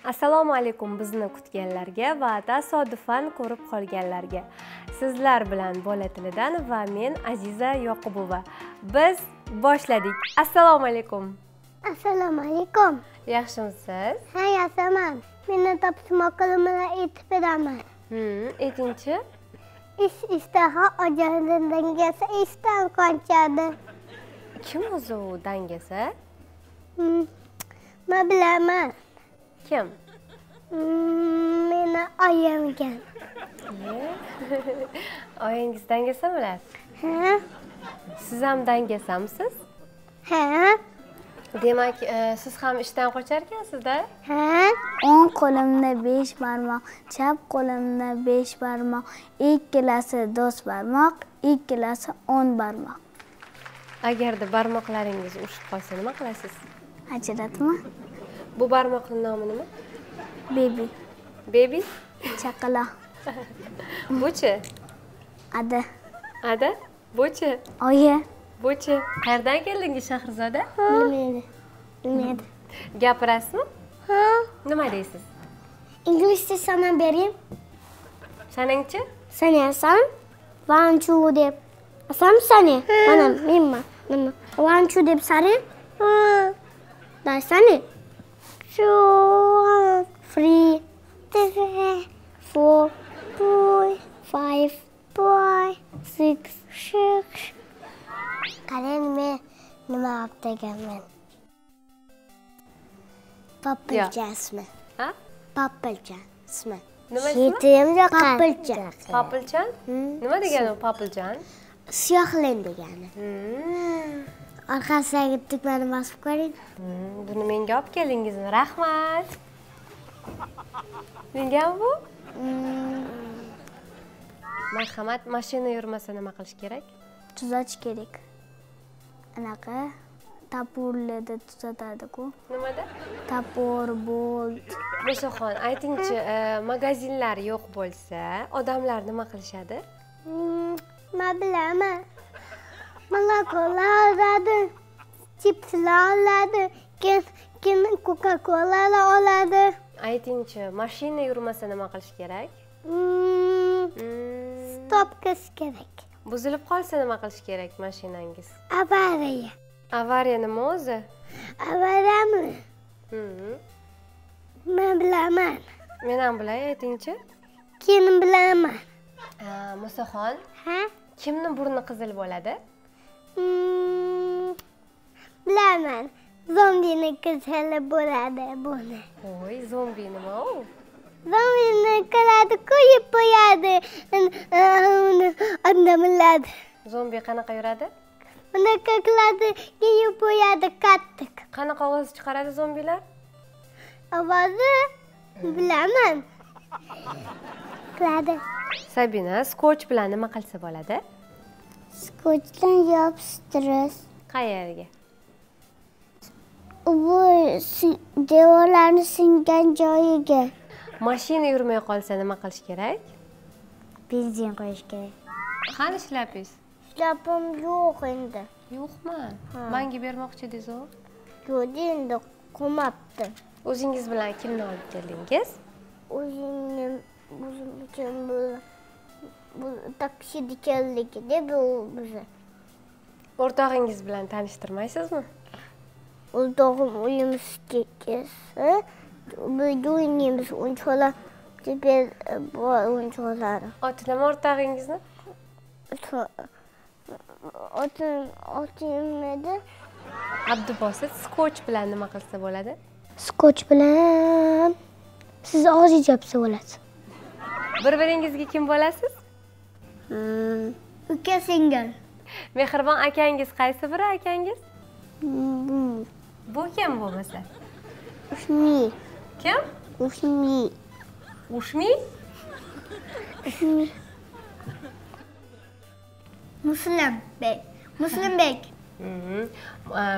Assalomu alaykum bizni kutganlarga va tasodifan ko'rib qolganlarga. Sizlar bilan Bola tilidan va men Aziza Yoqubova. Biz boshladik. Assalomu alaykum. Assalomu alaykum. Yaxshimisiz? Ha, yaxshiman. Meni topshirmoqimni aytib beraman. Aytingchi? Ishtaha ojidan dangasa ishdan qonchadi. Kim o'zi u dangasa? Men bilaman. Kim? Meni oyimga. Oyingiz dangasa bo'ladi? Ha? Siz ham dangasamisiz? Ha? Demak, siz ham ishdan qochar ekansiz-da? Ha? O'ng qo'limda 5 barmoq, chap qo'limda 5 barmoq, ikkilasi 10 barmoq, ikkilasi 10 barmoq. Agarda barmoqlaringiz urushib qolsa nima qilasiz? Ajratma. Bu barmoqning nomi nima? Baby. Baby? Chaqaloq. Bu-chi? Ada. Ada? Bu-chi? Oyi. Bu-chi? Qayerdan keldingiz Shahrizoda? Bilmaydi. Gapirasizmi? Ha? Nima deysiz? Inglizcha sana berayim. Sanangchi? Sanasan? 1 2 deb. Asam sani? Mana menman. Nima? 1 2 deb sani? Ha. Da sani? 2 3 4 5 6 7 Qarang men nima olib Papilcha ismi. Ha? Papilcha ismi. Nima ismi? Yetim yo'q. Papilcha. Papilchan? Nima degani u papilchan? Siyohlen degani. Orqasiga tukmani bosib ko'ring. Buni menga olib keldingizmi? Rahmat. Nega bu? Marhamat, mashina yurmasa nima qilish kerak? Tuzatish kerak. Anaqa tapurlarda tuzatadi-ku. Nimada? Tapur, bolt. Musoxon, aytingchi, magazinlar yo'q bo'lsa, odamlar nima qilishadi? Men bilaman. Molkolar oladi, chipslar oladi, keyin Coca-Cola oladi. Aytingchi, mashina yurmasa nima qilish kerak? Stop qilish kerak. Buzilib qolsa nima qilish kerak mashinangiz? Avariya. Avariya nima o'zi? Avariyami? Men bilaman. Men ham bilay, aytingchi. Keyin bilaman. Musoxon, Ha? kimning burni qizil bo'ladi? Bilaman. Zombini qizili bo'ladi buni. Voy, zombi nima u? Zombini qiladi, qo'yib qo'yadi. Odamlar. Zombi qanaqa yuradi? Bunaqa qiladi, qo'yib qo'yadi qattiq. Qanaqa ovoz chiqaradi zombilar? Ovozi bilaman. Qiladi. Sabina, skotch bilan nima qilsa bo'ladi? Skochdan yopishtirib. Qayerga? Bu devorlarni singan joyiga. Mashina yurmay qolsa nima qilish kerak? Benzin qo'yish kerak. Qani shlapingiz? Shlapim yo'q endi. Yo'qmi? Menga bermoqchi edingiz-ku. Yo'q endi, qolmabdi. O'zingiz bilan kimni olib keldingiz? O'zim uchun bu taksida keldik deb u bizni. O'rtog'ingiz bilan tanishtirmaysizmi? O'rtog'im uyimizga kelsa, birga o'ynaymiz o'yinchoqlar. Teper bor o'yinchoqlar. Oti nima o'rtog'ingizni? Otim edi. Abdubosit skotch bilan nima qilsa bo'ladi? Skotch bilan siz og'iz yopsa bo'ladi. Bir-biringizga kim bo'lasiz? Uka singil. Mehribon akangiz qaysi biri akangiz? Bu kim bo'lmasa? Ushmi. Kim? Ushmi. Ushmi? Muslimbek.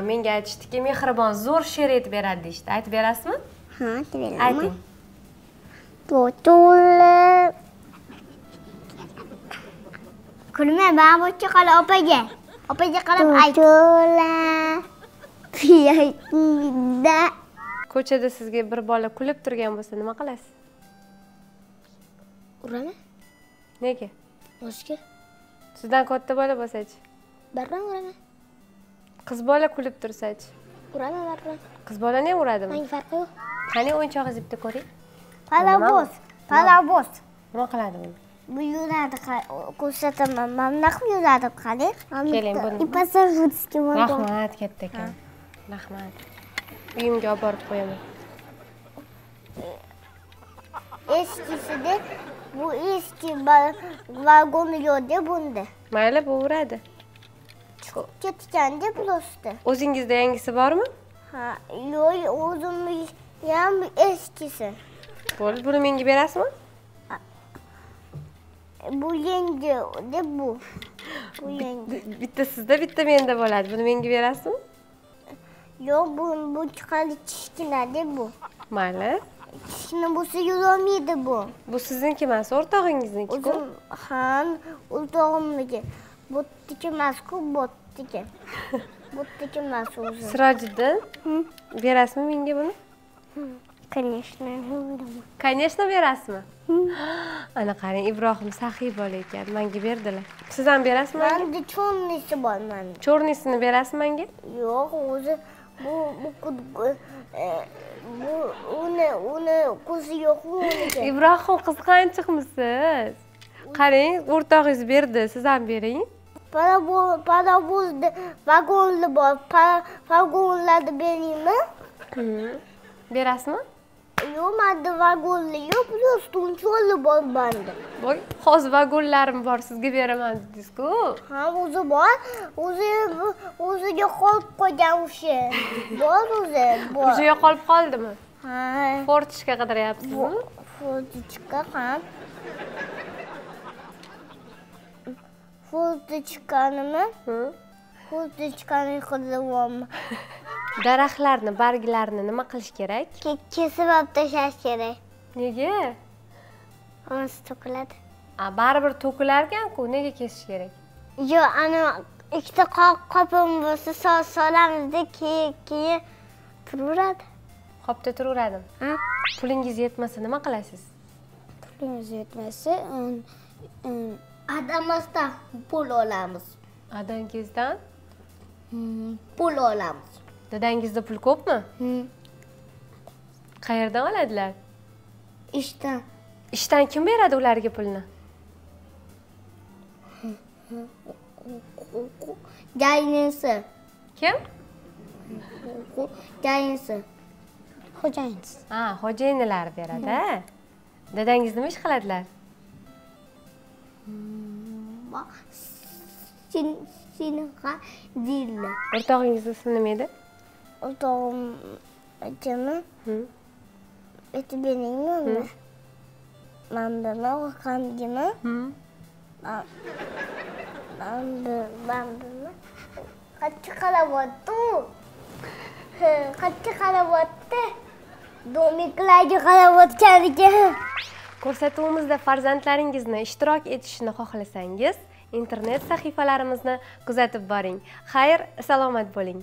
Menga aytishdiki, Mehribon zo'r she'r aytib beradi deyishdi. Aytib berasizmi? Ha, aytib beraman. Ayting. To'to'la. Kulma, bana bochcha qala opaga. Opaga qarab ayt. To'to'la. Yo'lda. Ko'chada sizga bir bola kulib turgan bo'lsa nima qilasiz? Uraman. Nega? Boshqa. Sizdan katta bola bo'lsa-chi? Barran uraman. Qiz bola kulib tursa-chi? Uraman barran. Qiz bolani ham uradimi? Menga farqi yo'q. Qani o'yinchog'ingizni bitta ko'ring. Palaboz. Nima qiladi buni? Bu yuradi ko'rsataman. Mana qilib yuradi qani? Keling, buni. Ipasajutski bo'ldi. Rahmat, katta ekan. Rahmat. Uyimga olib borib qo'yaman. Eskisida bu eski vagoni yo'qda bunda. Mayli, bu uradi. Ketganda pulosda. O'zingizda yangisi bormi? Ha, yo'q, o'zimiz ham eskisi. Bo'ldi, buni menga berasizmi? Bu yangi deb bu. Bu yangi. Bitta sizda, bitta menda bo'ladi. Buni menga berasizmi? Yo'q, bu chiqadi kichkina deb bu. Mayli. Kichkina bo'lsa yurolmaydi bu. Bu sizniki emas, o'rtog'ingizniki-ku. O'zim ham o'rtog'imniki. Bo'tdiki emas-ku, bo'tdiki. Bo'tdiki emas o'zi. Sirojiddin, berasizmi menga buni? Конечно, Конечно, berasizmi? Ana qarang, Ibrohim saxiy bola ekan, menga berdilar. Siz ham berasizmi? Menda cho'rnisi bor menda. Cho'rnisini berasiz menga? Yo'q, o'zi bu uni ko'zi yo'q uniki. Ibrohim, qizg'anchiqmisiz? Qarang, o'rtog'ingiz berdi, siz ham bering. Paravozda vagonli bor. Vagonlarni beraymi? Berasizmi? Yo'q, menda vagonli yo'q, просто uncholi bor menda. Voy, hozir vagonlarim bor, sizga beraman dedingiz-ku. Ha, o'zi bor. O'ziga qolib qolgan o'sha. Bor o'zi, bor. O'sha qolib qoldimi? Ha. Fortishka qidiryapsizmi? Fortishka ham. Fortishkanimi? Fortishkani qidiryapman. Daraxtlarni, barglarini nima qilish kerak? Kesib olib tashlash kerak. Nega? Onasi to'kiladi. Baribir to'kilar ekan-ku, nega kesish kerak? Yo'q, ana ikkita qopim bo'lsa solamizda keyin turaveradi. Qopda turaveradimi? Ha? Pulingiz yetmasa nima qilasiz? Pulingiz yetmasa, adamasdan pul olamiz. Adangizdan? Pul olamiz. Dadangizda pul ko'pmi? Qayerdan oladilar? Ishdan. Ishdan kim beradi ularga pulni? Gaynisi. Kim? Gaynisi. Xo'jayinsiz. Ha, xo'jayinlar beradi. Dadangiz nima ish qiladilar? Sinaqa deydilar. O'rtog'ingizning ismi nima edi? O'rtog'im akami. Aytib beringmi uni? Mandimi, qamgimi? Mandimi. Qachchi qalayapti? Qachchi qalayapti? Domiklarga qarayotgan ekan. Ko'rsatuvimizda farzandlaringizni ishtirok etishini xohlasangiz, internet sahifalarimizni kuzatib boring. Xayr, salomat bo'ling.